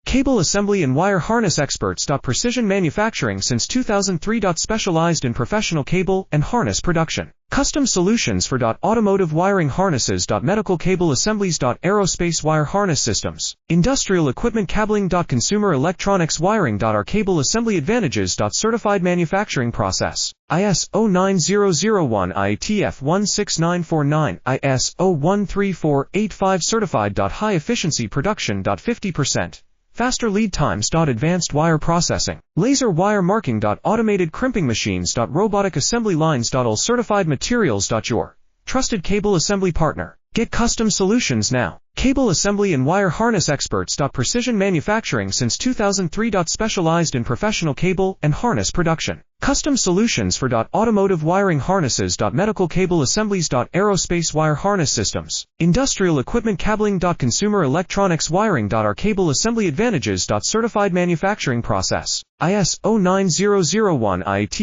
Cable assembly and wire harness experts. Precision manufacturing since 2003. Specialized in professional cable and harness production. Custom solutions for automotive wiring harnesses. Medical cable assemblies. Aerospace wire harness systems. Industrial equipment cabling. Consumer electronics wiring. Our cable assembly advantages. Certified manufacturing process. ISO 9001 IATF16949 ISO 13485 certified. High efficiency production. 50%. Faster lead times. Advanced wire processing. Laser wire marking. Automated crimping machines. Robotic assembly lines. All certified materials. Your trusted cable assembly partner. Get custom solutions now. Cable assembly and wire harness experts. Precision manufacturing since 2003. Specialized in professional cable and harness production. Custom solutions for automotive wiring harnesses. Medical cable assemblies. Aerospace wire harness systems. Industrial equipment cabling. Consumer electronics wiring. Our cable assembly advantages. Certified manufacturing process. ISO 9001 IAT